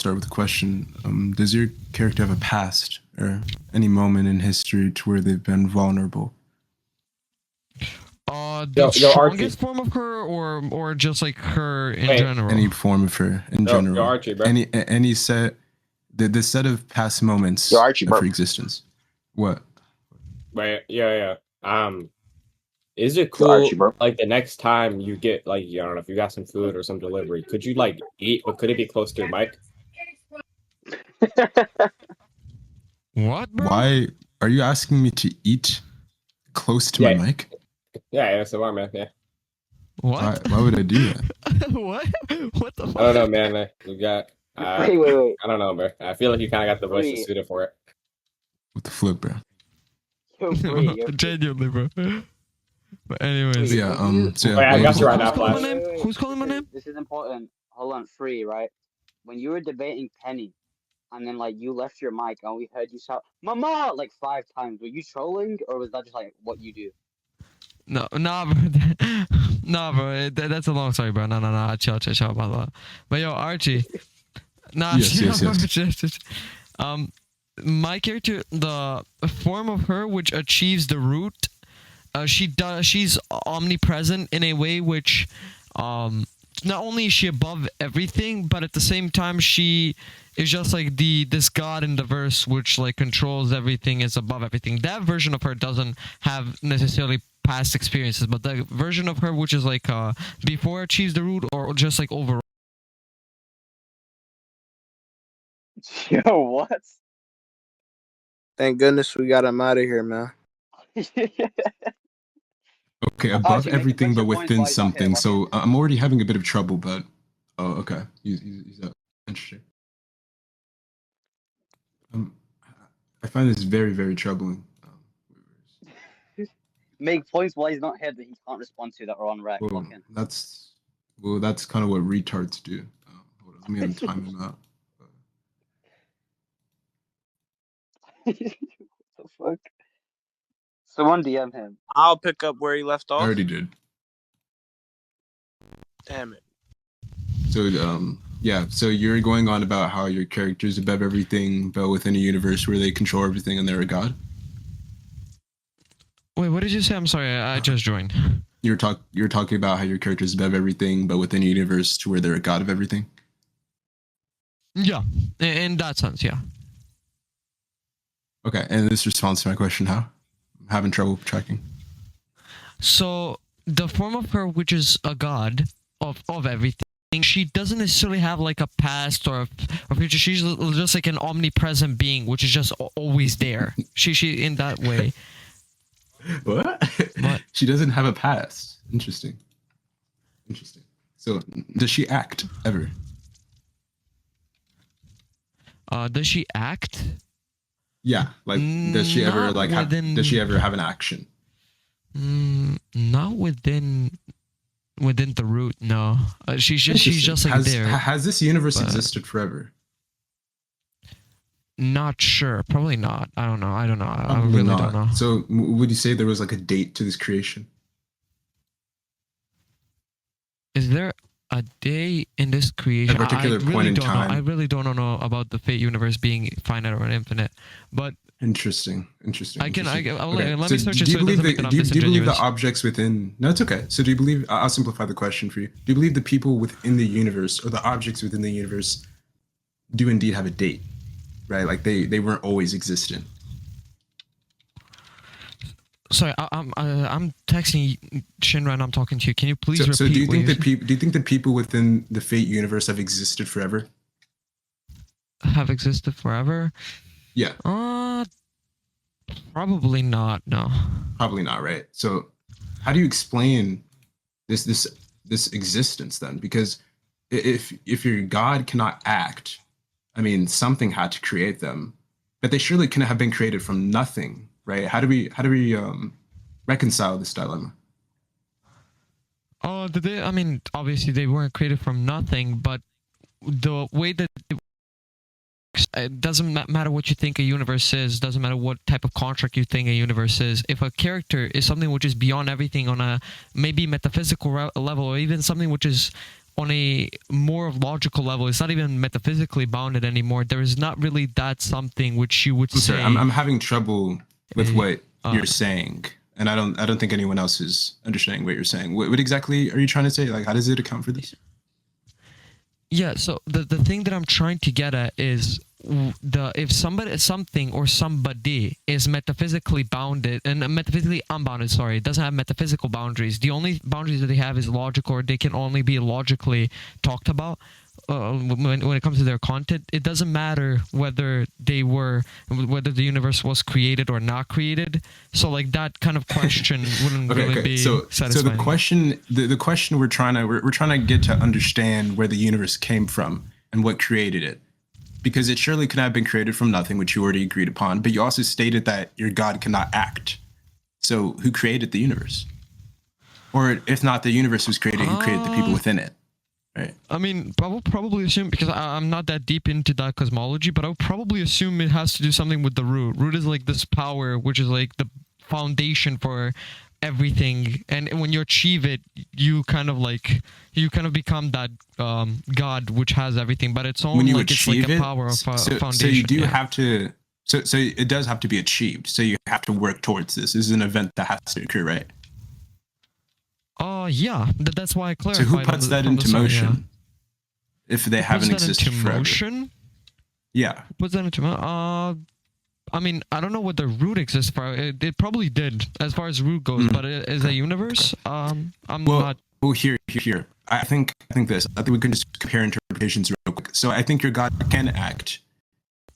start with a question. Does your character have a past or any moment in history to where they've been vulnerable? The strongest form of her, or just like her in general? Any form of her in general. Archi, bro. Any set, the set of past moments Archi, of her existence. What? Right. Yeah. Is it cool? Archi, bro. Like the next time you get like, I don't know, if you got some food or some delivery, could you like eat, but could it be close to your mic? What, bro? Why are you asking me to eat close to my mic? Yeah, that's the one, man. Yeah. What? Why would I do that? What? What the fuck? I don't know, man. You got. Wait. I don't know, bro. I feel like you kind of got the voice suited for it. What the flip, bro? Yo, Genuinely, bro. But anyways, yeah. I got you right now, Flash. Who's calling my name? This is important. Hold on, Free, right? When you were debating Penny, and then like you left your mic and we heard you shout "Mama" like 5 times. Were you trolling, or was that just like what you do? No, bro. No, bro. That's a long story, bro. No. Chill, blah, blah. But yo, Archie. Nah, yes. My character, the form of her which achieves the root, she's omnipresent in a way which, not only is she above everything, but at the same time she is just like this god in the verse which like controls everything, is above everything. That version of her doesn't have necessarily past experiences, but the version of her which is like before achieves the root, or just like overall. Yo, what? Thank goodness we got him out of here, man. Okay, above everything, but within something. So I'm already having a bit of trouble, but okay, he's interesting. I find this very, very troubling. Make points while he's not here that he can't respond to that are on rec. That's kind of what retards do. Hold on, let me time him out. What the fuck? Someone DM him. I'll pick up where he left off. I already did. Damn it. So yeah, so you're going on about how your character's above everything, but within a universe where they control everything and they're a god. Wait, what did you say? I'm sorry, I just joined. You're talking about how your character's above everything, but within a universe to where they're a god of everything. Yeah, in that sense, yeah. Okay, and this responds to my question, how? I'm having trouble tracking. So, the form of her, which is a god of everything, she doesn't necessarily have like a past or a future. She's just like an omnipresent being, which is just always there. She in that way. What? She doesn't have a past. Interesting. So, does she act ever? Does she act? Yeah, like does she ever like does she ever have an action? Not within the root, no. She's just like there. Has this universe existed forever? Not sure. Probably not. I don't know. I don't know. So would you say there was like a date to this creation? Is there a day in this creation? A particular point in time. I really don't know about the Fate universe being finite or infinite. But interesting. Let me search it. Do you believe the objects within? No, it's okay. So do you believe? I'll simplify the question for you. Do you believe the people within the universe or the objects within the universe do indeed have a date? Right, like they weren't always existent. Sorry, I'm texting Shinra and I'm talking to you. Can you please repeat? So do you think the people within the Fate universe have existed forever? Have existed forever? Yeah. Probably not. No. Probably not, right? So, how do you explain this existence then? Because if your god cannot act, I mean, something had to create them, but they surely couldn't have been created from nothing, right? How do we reconcile this dilemma? Oh, I mean, obviously they weren't created from nothing, but the way that it doesn't matter what you think a universe is, doesn't matter what type of construct you think a universe is. If a character is something which is beyond everything on a maybe metaphysical level, or even something which is on a more logical level, it's not even metaphysically bounded anymore. There is not really that something which you would I'm say. sorry, I'm having trouble with what uh, you're saying, and I don't think anyone else is understanding what you're saying. What exactly are you trying to say? Like, how does it account for this? Yeah, so the thing that I'm trying to get at is if something or somebody is metaphysically bounded and metaphysically unbounded, sorry, it doesn't have metaphysical boundaries. The only boundaries that they have is logical, or they can only be logically talked about. When it comes to their content, it doesn't matter whether the universe was created or not created. So like that kind of question wouldn't really be satisfying. So the question we're trying to get to understand where the universe came from and what created it, because it surely could have been created from nothing, which you already agreed upon. But you also stated that your God cannot act. So who created the universe? Or if not the universe was created, who created the people within it? Right. I mean, probably assume, because I'm not that deep into that cosmology, but I would probably assume it has to do something with the root. Root is like this power, which is like the foundation for everything. And when you achieve it, you kind of become that God which has everything. But it's only like it's like a power of foundation. So you do have to. So it does have to be achieved. So you have to work towards this. This is an event that has to occur, right? Yeah, that's why I clarified. So who puts that into motion? Yeah. If they haven't existed forever. Motion? Yeah. Who puts that into motion? I mean, I don't know what the root exists for. It probably did, as far as root goes. But as a universe, I'm not. Well, here. I think this. I think we can just compare interpretations real quick. So I think your God can act.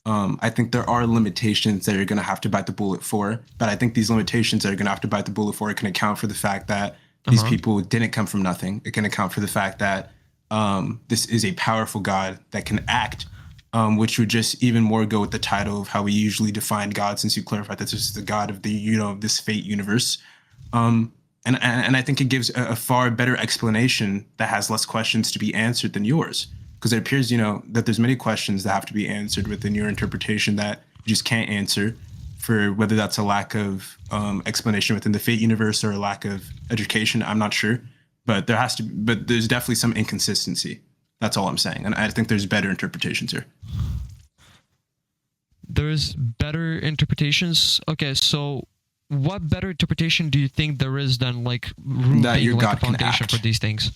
I think there are limitations that you're going to have to bite the bullet for. But I think these limitations that you're going to have to bite the bullet for can account for the fact that these people didn't come from nothing. It can account for the fact that this is a powerful God that can act, which would just even more go with the title of how we usually define God, since you clarified that this is the God of the, this fate universe. And I think it gives a far better explanation that has less questions to be answered than yours. Because it appears, that there's many questions that have to be answered within your interpretation that you just can't answer, for whether that's a lack of explanation within the fate universe or a lack of education. I'm not sure, but there's definitely some inconsistency. That's all I'm saying. And I think there's better interpretations here. There's better interpretations. Okay, so what better interpretation do you think there is than like root that being your like God the foundation can for these things?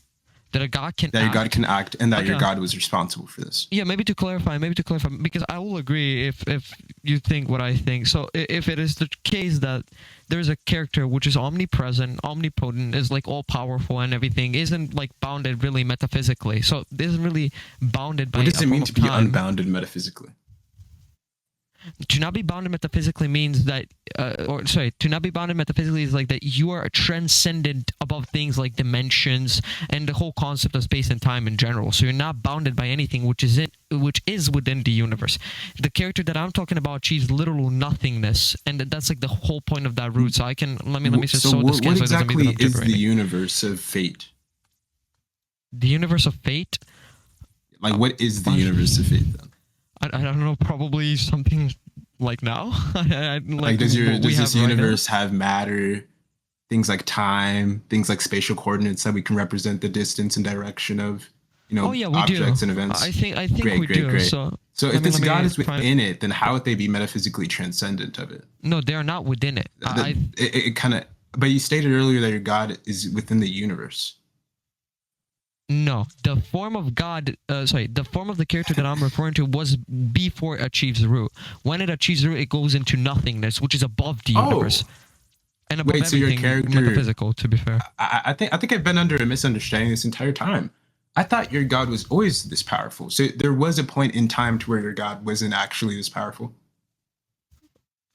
That a God can that act. Your God can act, and that your God was responsible for this. Yeah, maybe to clarify, because I will agree if you think what I think. So if it is the case that there's a character which is omnipresent, omnipotent, is like all powerful and everything, isn't like bounded really metaphysically. So it isn't really bounded by. What does it mean to be time. unbounded metaphysically? To not be bounded metaphysically means that, to not be bounded metaphysically is like that you are transcendent above things like dimensions and the whole concept of space and time in general. So you're not bounded by anything which is within the universe. The character that I'm talking about achieves literal nothingness, and that's like the whole point of that root. So I can let me just so this what exactly is the universe of fate? The universe of fate? Like, what is the universe of fate then? I don't know, probably something like now. Does this universe have matter, things like time, things like spatial coordinates that we can represent the distance and direction of, objects and events? I think we do. Great. So if this God is within it, then how would they be metaphysically transcendent of it? No, they are not within it. But you stated earlier that your God is within the universe. No, the form of God, the form of the character that I'm referring to was before it achieves root. When it achieves root, it goes into nothingness, which is above the universe. And above everything, so your character, metaphysical, to be fair. I think I've been under a misunderstanding this entire time. I thought your God was always this powerful. So there was a point in time to where your God wasn't actually this powerful.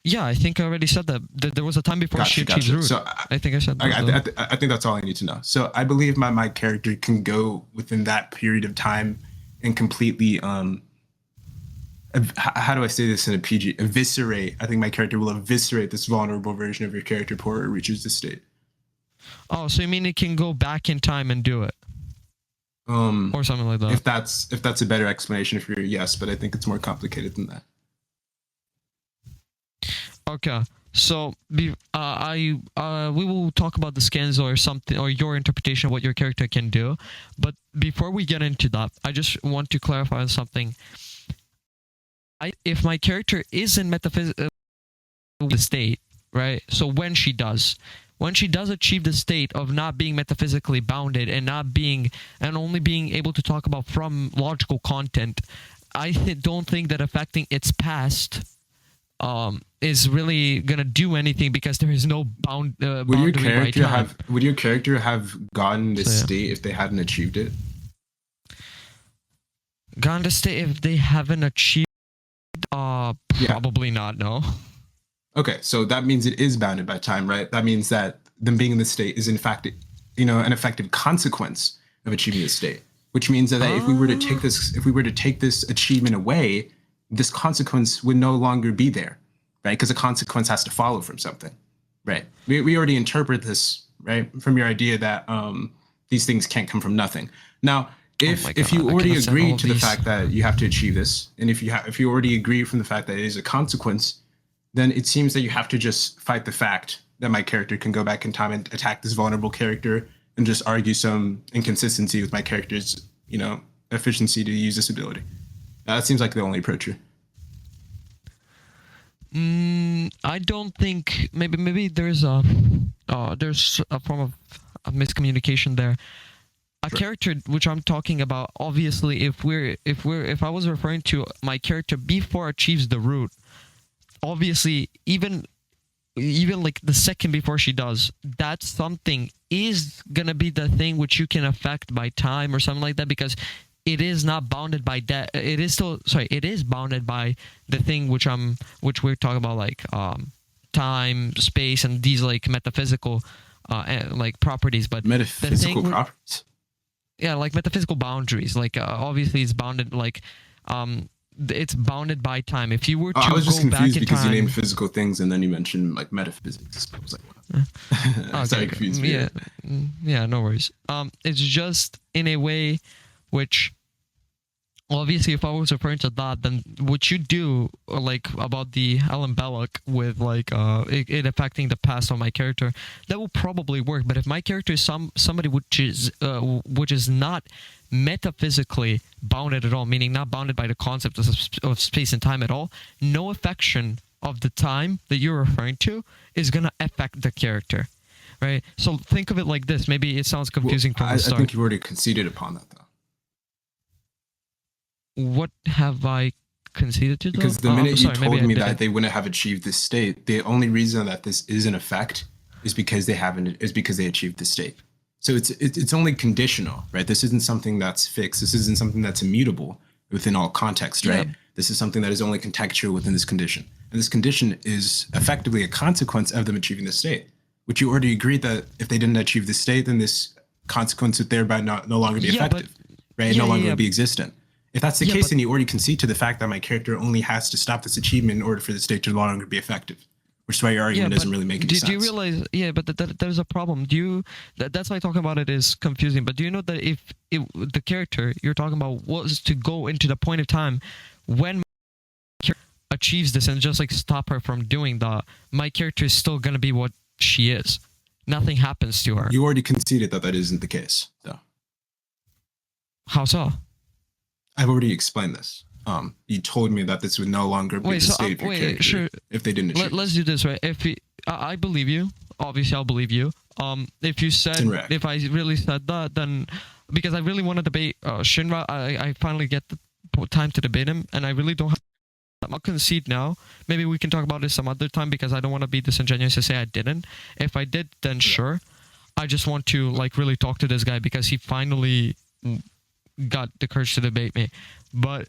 Yeah, I think I already said that. There was a time before she achieved root. So I think I said that. I think that's all I need to know. So I believe my character can go within that period of time and completely, how do I say this in a PG? Eviscerate. I think my character will eviscerate this vulnerable version of your character before it reaches this state. Oh, so you mean it can go back in time and do it? Or something like that. If that's a better explanation for your yes, but I think it's more complicated than that. Okay, So we will talk about the scans or something, or your interpretation of what your character can do. But before we get into that, I just want to clarify something. If my character is in metaphysical state, right? So when she does achieve the state of not being metaphysically bounded and only being able to talk about from logical content, I don't think that affecting its past is really gonna do anything, because there is no boundary by time. Would your character have gotten this state if they hadn't achieved it? Gotten the state if they haven't achieved? Probably not. No. Okay, so that means it is bounded by time, right? That means that them being in this state is in fact, an effective consequence of achieving this state. Which means that if we were to take this achievement away, this consequence would no longer be there, right? Because a consequence has to follow from something, right? We already interpret this, right, from your idea that these things can't come from nothing. Now, if you already agree to the fact that you have to achieve this, and if you already agree from the fact that it is a consequence, then it seems that you have to just fight the fact that my character can go back in time and attack this vulnerable character and just argue some inconsistency with my character's, efficiency to use this ability. That seems like the only approach here. I don't think. Maybe there's a form of miscommunication there. A character which I'm talking about, obviously, if I was referring to my character before achieves the root, obviously, even like the second before she does, that something is gonna be the thing which you can affect by time or something like that, because it is not bounded by that. It is bounded by the thing which we're talking about, like time, space, and these like metaphysical like properties. But metaphysical properties. Yeah, like metaphysical boundaries. Like obviously, it's bounded. Like it's bounded by time. If you were to I was just confused because time, you named physical things and then you mentioned like metaphysics. I was like, what? Sorry, confused me. Yeah, no worries. It's just in a way which, obviously, if I was referring to that, then what you do, like about the Alan Belloc with like it affecting the past of my character, that will probably work. But if my character is somebody which is not metaphysically bounded at all, meaning not bounded by the concept of space and time at all, no affection of the time that you're referring to is gonna affect the character, right? So think of it like this. Maybe it sounds confusing from the start. I think you've already conceded upon that, though. What have I conceded to? Because the minute you told me that they wouldn't have achieved this state, the only reason that this is in effect is because they achieved this state. So it's only conditional, right? This isn't something that's fixed. This isn't something that's immutable within all context, right? Yeah. This is something that is only contextual within this condition. And this condition is effectively a consequence of them achieving the state, which you already agreed that if they didn't achieve this state, then this consequence would thereby no longer be effective, right? No longer be existent. If that's the case, then you already concede to the fact that my character only has to stop this achievement in order for the state to no longer be effective, which is why your argument doesn't really make any sense. Did you realize? Yeah, but there's a problem. That's why talking about it is confusing. But do you know that if the character you're talking about was to go into the point of time when my character achieves this and just like stop her from doing that, my character is still gonna be what she is. Nothing happens to her. You already conceded that isn't the case, though. How so? I've already explained this. You told me that this would no longer be the state of your character if they didn't achieve. Let's do this, right? I believe you, obviously I'll believe you. If you said, if I really said that, then because I really want to debate Shinra, I finally get the time to debate him, and I really don't have. I'll concede now. Maybe we can talk about this some other time, because I don't want to be disingenuous to say I didn't. If I did, then sure. I just want to like really talk to this guy because he finally got the courage to debate me. But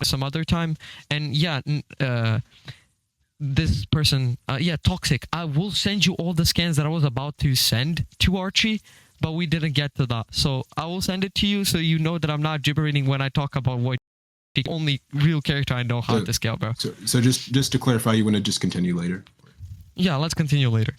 some other time. And yeah, this person, Toxic, I will send you all the scans that I was about to send to Archie, but we didn't get to that. So I will send it to you so you know that I'm not gibbering when I talk about what the only real character I know how to scale, bro. So just to clarify, you want to just continue later? Yeah, let's continue later.